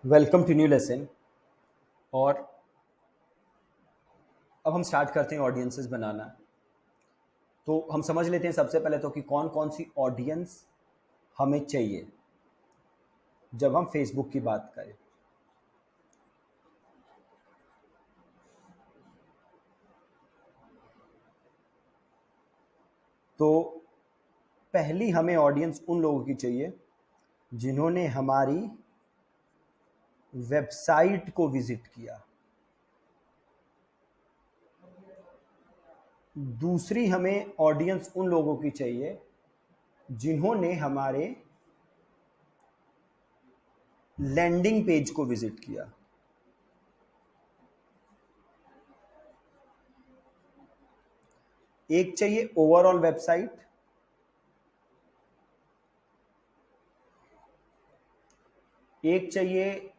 Welcome to new lesson. और अब हम स्टार्ट करते हैं ऑडियंसेस बनाना। तो हम समझ लेते हैं सबसे पहले तो कि कौन कौन सी ऑडियंस हमें चाहिए जब हम फेसबुक की बात करें। तो पहली हमें ऑडियंस उन लोगों की चाहिए जिन्होंने हमारी वेबसाइट को विजिट किया। दूसरी हमें ऑडियंस उन लोगों की चाहिए जिन्होंने हमारे लैंडिंग पेज को विजिट किया। एक चाहिए ओवरऑल वेबसाइट, एक चाहिए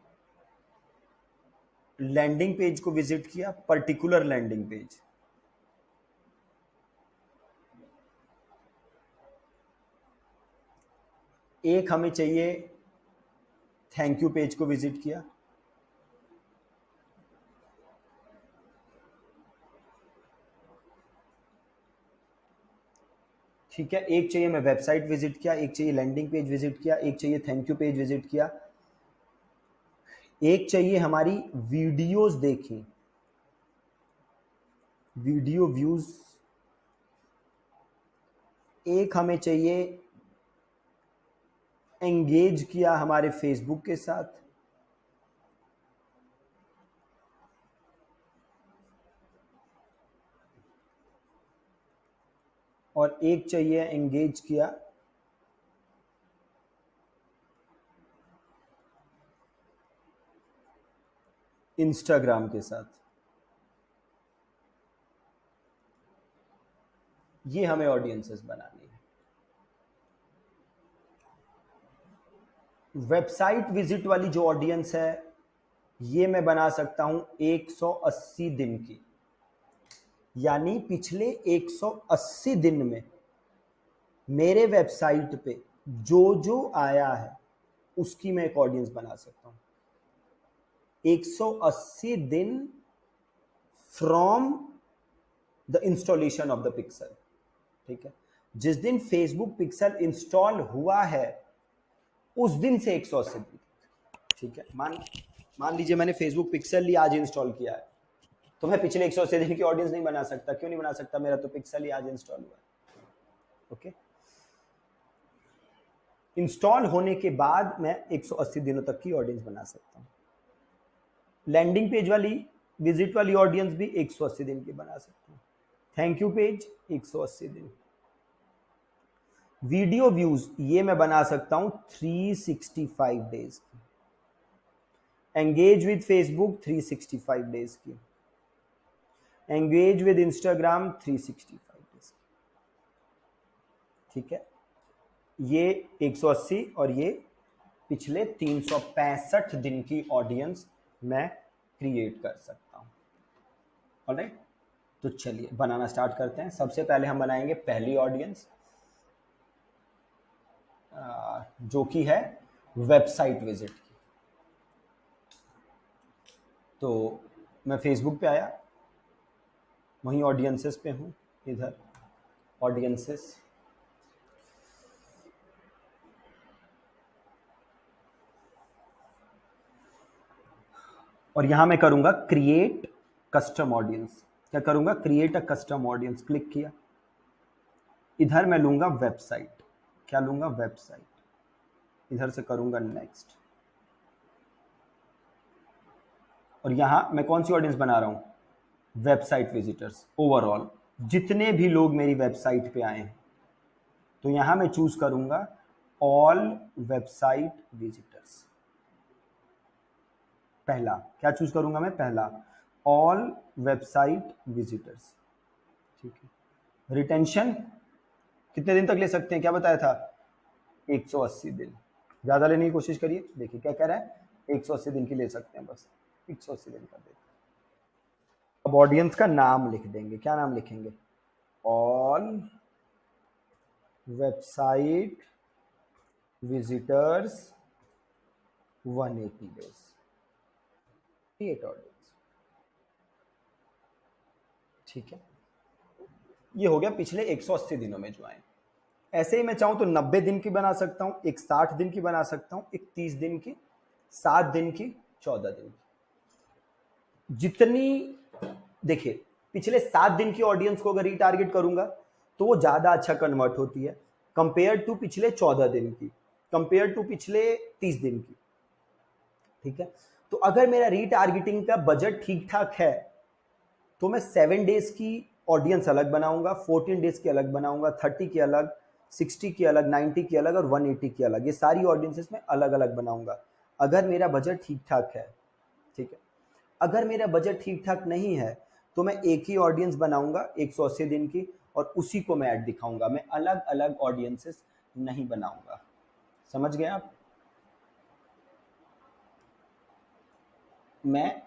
लैंडिंग पेज को विजिट किया, पर्टिकुलर लैंडिंग पेज। एक हमें चाहिए थैंक यू पेज को विजिट किया। ठीक है, एक चाहिए मैं वेबसाइट विजिट किया, एक चाहिए लैंडिंग पेज विजिट किया, एक चाहिए थैंक यू पेज विजिट किया, एक चाहिए हमारी वीडियोस देखी, वीडियो व्यूज। एक हमें चाहिए एंगेज किया हमारे फेसबुक के साथ। और एक चाहिए एंगेज किया इंस्टाग्राम के साथ। ये हमें ऑडियंसेस बनानी है। वेबसाइट विजिट वाली जो ऑडियंस है ये मैं बना सकता हूं 180 दिन की, यानी पिछले 180 दिन में मेरे वेबसाइट पे जो जो आया है उसकी मैं एक ऑडियंस बना सकता हूं। 180 दिन from the installation of the pixel. ठीक है, जिस दिन फेसबुक पिक्सल इंस्टॉल हुआ है उस दिन से 180 दिन। ठीक है, मान लीजिए मैंने फेसबुक पिक्सल लिया, आज इंस्टॉल किया है, तो मैं पिछले 180 दिन की ऑडियंस नहीं बना सकता। क्यों नहीं बना सकता? मेरा तो पिक्सल ही आज इंस्टॉल हुआ है। ओके, इंस्टॉल होने के बाद मैं 180 दिनों तक की ऑडियंस बना सकता हूं। लैंडिंग पेज वाली विजिट वाली ऑडियंस भी 180 दिन की बना सकता हूं। थैंक यू पेज 180 दिन। वीडियो व्यूज ये मैं बना सकता हूं 365 डेज की। एंगेज विद फेसबुक 365 डेज की। एंगेज विद इंस्टाग्राम 365 डेज की। ठीक है, ये 180 और ये पिछले 365 दिन की ऑडियंस मैं क्रिएट कर सकता हूं। ऑलराइट, तो चलिए बनाना स्टार्ट करते हैं। सबसे पहले हम बनाएंगे पहली ऑडियंस जो कि है वेबसाइट विजिट की। तो मैं फेसबुक पे आया, वहीं ऑडियंसेस पे हूँ, इधर ऑडियंसेस। और यहां मैं करूंगा क्रिएट कस्टम ऑडियंस। क्या करूंगा? Create a custom audience. Click किया, इधर मैं लूंगा वेबसाइट। क्या लूंगा? वेबसाइट। इधर से करूंगा नेक्स्ट। और यहां मैं कौन सी ऑडियंस बना रहा हूं? Website visitors. ओवरऑल जितने भी लोग मेरी वेबसाइट पे आए हैं, तो यहां मैं चूज करूंगा ऑल वेबसाइट विजिटर्स। पहला क्या चूज करूंगा मैं? पहला ऑल वेबसाइट विजिटर्स। ठीक है, रिटेंशन कितने दिन तक ले सकते हैं? क्या बताया था? 180 दिन। ज्यादा लेने की कोशिश करिए। देखिए क्या कह रहा है, 180 दिन की ले सकते हैं, बस 180 दिन कर देते हैं। अब ऑडियंस का नाम लिख देंगे। क्या नाम लिखेंगे? All website visitors 180 days. Create audience. ठीक है, ये हो गया पिछले 180 दिनों में जो आए। ऐसे ही मैं चाहूं तो 90 दिन की बना सकता हूं, एक 60 दिन की बना सकता हूं, एक 30 दिन की, 7 दिन की, 14 दिन की, जितनी। देखिए, पिछले 7 दिन की ऑडियंस को अगर रीटारगेट करूंगा तो वो ज्यादा अच्छा कन्वर्ट होती है कंपेयर टू पिछले 14 दिन की, कंपेयर टू पिछले 30 दिन की। ठीक है, तो अगर मेरा रीटारगेटिंग का बजट ठीक ठाक है तो मैं 7 डेज की ऑडियंस अलग बनाऊंगा, 14 डेज की अलग बनाऊंगा, 30 की अलग, 60 की अलग, 90 की अलग और 180 की अलग। ये सारी ऑडियंसेस में अलग अलग बनाऊंगा अगर मेरा बजट ठीक ठाक है। ठीक है, अगर मेरा बजट ठीक ठाक नहीं है तो मैं एक ही ऑडियंस बनाऊंगा 180 दिन की और उसी को मैं ऐड दिखाऊंगा, मैं अलग अलग ऑडियंसेस नहीं बनाऊंगा। समझ गए आप? मैं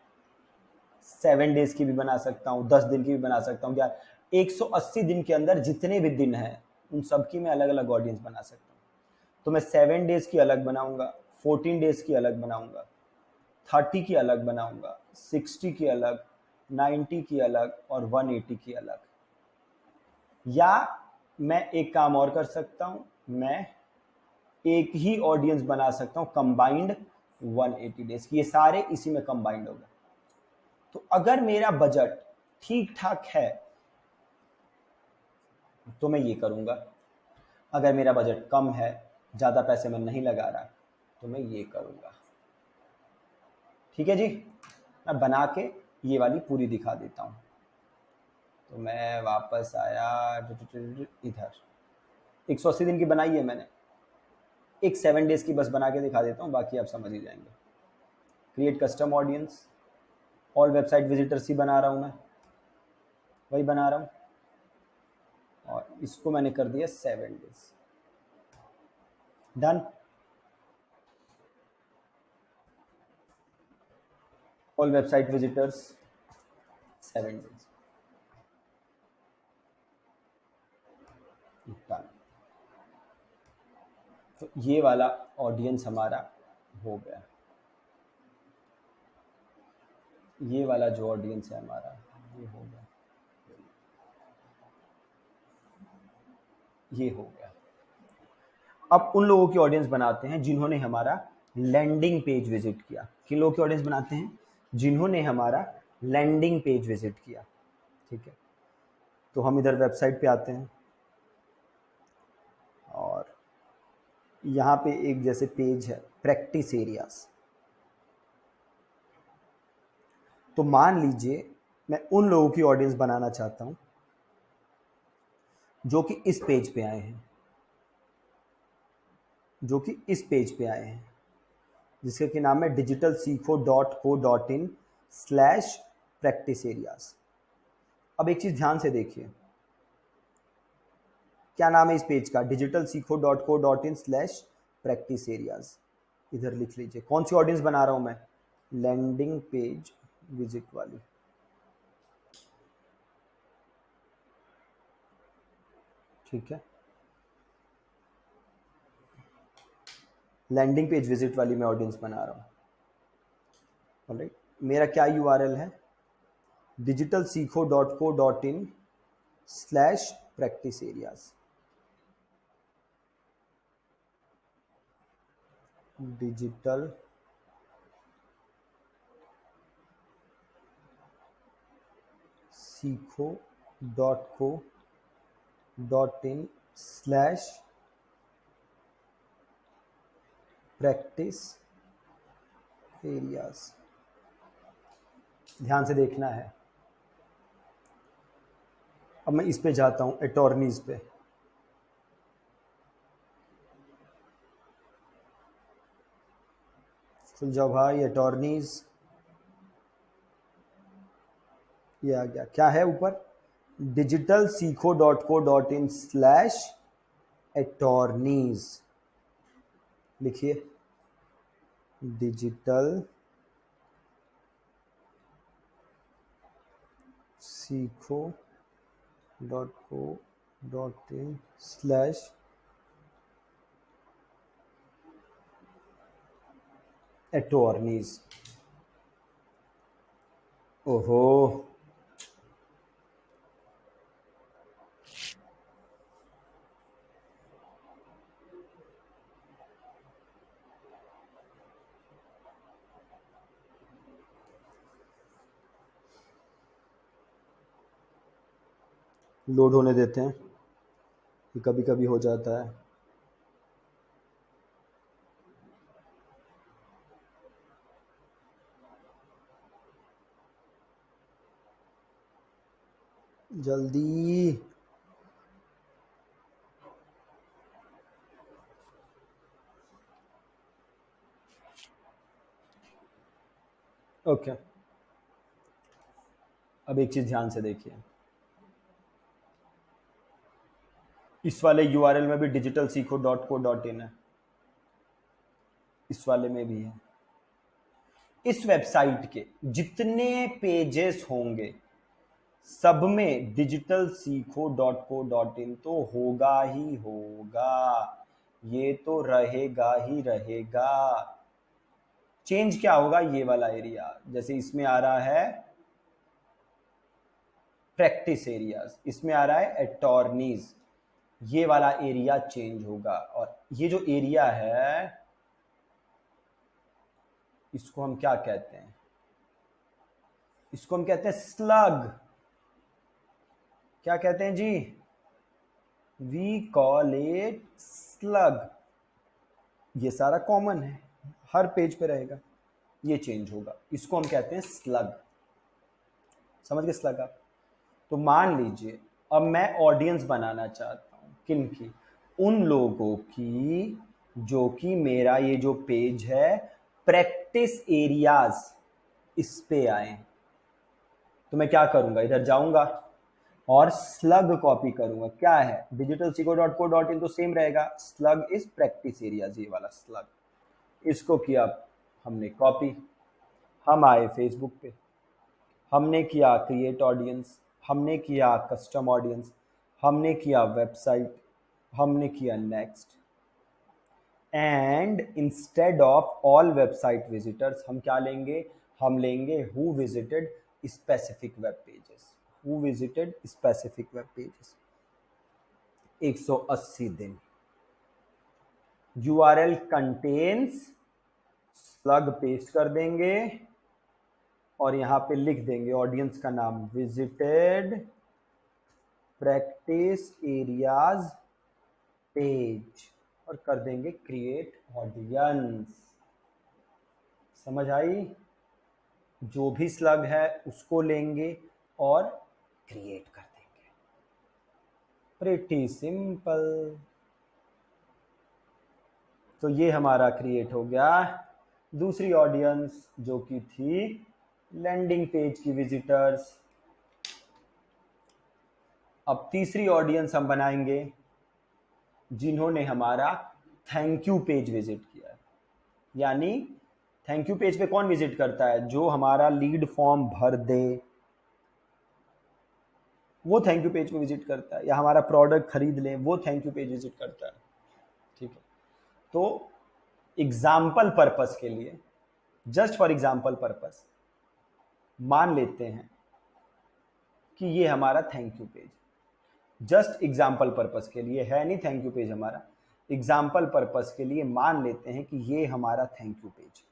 7 डेज की भी बना सकता हूँ, 10 दिन की भी बना सकता हूँ, या 180 दिन के अंदर जितने भी दिन हैं उन सब की मैं अलग अलग ऑडियंस बना सकता हूँ। तो मैं 7 डेज की अलग बनाऊंगा, 14 डेज की अलग बनाऊंगा, 30 की अलग बनाऊंगा, 60 की अलग, 90 की अलग और 180 की अलग। या मैं एक काम और कर सकता हूं, मैं एक ही ऑडियंस बना सकता हूं कंबाइंड 180 डेज की, ये सारे इसी में कंबाइंड हो गए। तो अगर मेरा बजट ठीक ठाक है तो मैं ये करूंगा, अगर मेरा बजट कम है, ज़्यादा पैसे मैं नहीं लगा रहा, तो मैं ये करूंगा। ठीक है जी, मैं बना के ये वाली पूरी दिखा देता हूँ। तो मैं वापस आया इधर, 180 दिन की बनाई है मैंने, एक 7 डेज की बस बना के दिखा देता हूँ, बाकी आप समझ ही जाएंगे। Create custom audience, all website visitors ही बना रहा हूँ मैं, वही बना रहा हूँ, और इसको मैंने कर दिया 7 days. Done. All website visitors 7 days, done. तो ये वाला ऑडियंस हमारा हो गया, ये वाला जो ऑडियंस है हमारा ये हो गया, ये हो गया। अब उन लोगों की ऑडियंस बनाते हैं जिन्होंने हमारा लैंडिंग पेज विजिट किया। किन लोगों की ऑडियंस बनाते हैं? जिन्होंने हमारा लैंडिंग पेज विजिट किया। ठीक है, तो हम इधर वेबसाइट पे आते हैं और यहाँ पे एक जैसे पेज है प्रैक्टिस एरियाज। तो मान लीजिए मैं उन लोगों की ऑडियंस बनाना चाहता हूँ जो कि इस पेज पे आए हैं, जो कि इस पेज पे आए हैं, जिसका कि नाम है digitalseco.co.in/practice areas। अब एक चीज़ ध्यान से देखिए, क्या नाम है इस पेज का? digitalseco.co.in/practice areas। इधर लिख लीजिए कौन सी ऑडियंस बना रहा हूं मैं, लैंडिंग पेज विजिट वाली। ठीक है, लैंडिंग पेज विजिट वाली मैं ऑडियंस बना रहा हूं। ऑलराइट, मेरा क्या यूआरएल है? digitalseco.co.in/practice areas। Digital seco.co.in/practice areas। ध्यान से देखना है। अब मैं इस पे जाता हूँ अटॉर्नीज पे, खुल जाओ भाई अटॉर्नीज। ये आ गया, क्या है ऊपर? digitalseco.co.in/attorneys। लिखिए डिजिटल seco.co.in/attorneys। ओहो, लोड होने देते हैं, ये कभी कभी हो जाता है। जल्दी। ओके, अब एक चीज ध्यान से देखिए, इस वाले यूआरएल में भी डिजिटल सीखो डॉट को डॉट इन है, इस वाले में भी है। इस वेबसाइट के जितने पेजेस होंगे सब में डिजिटल सीखो डॉट को डॉट इन तो होगा ही होगा, ये तो रहेगा ही रहेगा। चेंज क्या होगा, ये वाला एरिया, जैसे इसमें आ रहा है प्रैक्टिस एरियाज, इसमें आ रहा है अटॉर्नीज, ये वाला एरिया चेंज होगा। और ये जो एरिया है इसको हम क्या कहते हैं, इसको हम कहते हैं स्लग। क्या कहते हैं जी, वी कॉल इट स्लग। ये सारा कॉमन है, हर पेज पे रहेगा, ये चेंज होगा, इसको हम कहते हैं स्लग। समझ गए स्लग आप? तो मान लीजिए अब मैं ऑडियंस बनाना चाहता हूँ, किन की, उन लोगों की जो कि मेरा ये जो पेज है प्रैक्टिस एरियाज इस पे आए। तो मैं क्या करूंगा, इधर जाऊंगा और स्लग कॉपी करूंगा। क्या है, डिजिटल सीखो डॉट को डॉट इन तो सेम रहेगा, स्लग इज प्रैक्टिस एरियाज, ये वाला स्लग। इसको किया हमने कॉपी, हम आए फेसबुक पे, हमने किया क्रिएट ऑडियंस, हमने किया कस्टम ऑडियंस, हमने किया वेबसाइट, हमने किया next. And instead of all website visitors हम क्या लेंगे, हम लेंगे who visited specific web pages, who visited specific web pages. 180 दिन, यूआरएल कंटेन्स, स्लग पेस्ट कर देंगे और यहां पे लिख देंगे ऑडियंस का नाम विजिटेड प्रैक्टिस एरियाज पेज और कर देंगे क्रिएट ऑडियंस। समझ आई? जो भी स्लग है उसको लेंगे और क्रिएट कर देंगे। Pretty simple. तो ये हमारा क्रिएट हो गया दूसरी ऑडियंस जो कि थी लैंडिंग पेज की विजिटर्स। अब तीसरी ऑडियंस हम बनाएंगे जिन्होंने हमारा थैंक यू पेज विजिट किया। यानी थैंक यू पेज पे कौन विजिट करता है, जो हमारा लीड फॉर्म भर दे वो थैंक यू पेज पे विजिट करता है, या हमारा प्रोडक्ट खरीद ले वो थैंक यू पेज विजिट करता है। ठीक है, तो एग्जाम्पल पर्पस के लिए, जस्ट फॉर एग्जाम्पल पर्पस मान लेते हैं कि ये हमारा thank you page, just example purpose के लिए है, नहीं थैंक यू पेज हमारा, एग्जाम्पल पर्पस के लिए मान लेते हैं कि ये हमारा थैंक यू पेज।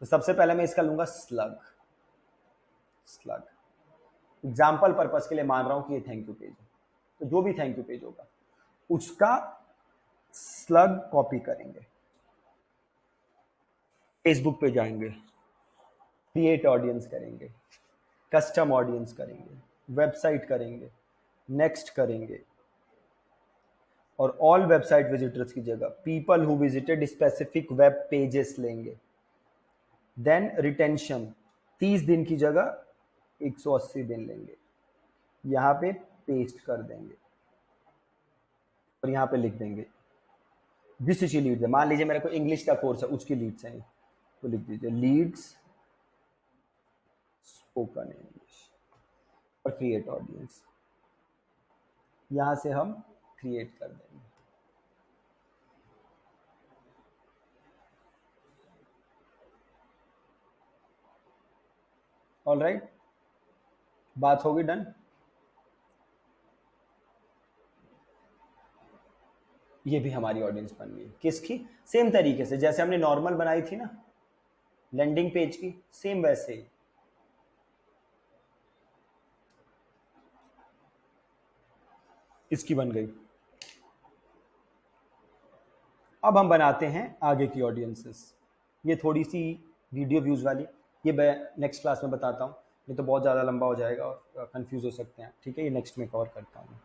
तो सबसे पहले मैं इसका लूंगा स्लग, स्लग एग्जाम्पल पर्पस के लिए मान रहा हूं कि ये थैंक यू पेज है। तो जो भी थैंक यू पेज होगा उसका स्लग कॉपी करेंगे, फेसबुक पे जाएंगे, क्रिएट ऑडियंस करेंगे, कस्टम ऑडियंस करेंगे, वेबसाइट करेंगे, नेक्स्ट करेंगे और ऑल वेबसाइट विजिटर्स की जगह people who visited specific web pages लेंगे। देन रिटेंशन 30 दिन की जगह 180 दिन लेंगे, यहाँ पे पेस्ट कर देंगे और यहाँ पे लिख देंगे जिस चीज लीड्स है, मान लीजिए मेरे को इंग्लिश का कोर्स है उसकी लीड्स हैं, तो लिख दीजिए लीड्स स्पोकन इंग्लिश और क्रिएट ऑडियंस, यहाँ से हम क्रिएट कर देंगे। ऑल राइट, बात होगी डन। ये भी हमारी ऑडियंस बन गई, किसकी? सेम तरीके से जैसे हमने नॉर्मल बनाई थी ना लैंडिंग पेज की, सेम वैसे ही। इसकी बन गई। अब हम बनाते हैं आगे की ऑडियंसेस। ये थोड़ी सी वीडियो व्यूज़ वाली, ये मैं नेक्स्ट क्लास में बताता हूँ, ये तो बहुत ज़्यादा लंबा हो जाएगा और कंफ्यूज हो सकते हैं, ठीक है, ये नेक्स्ट में कवर करता हूँ।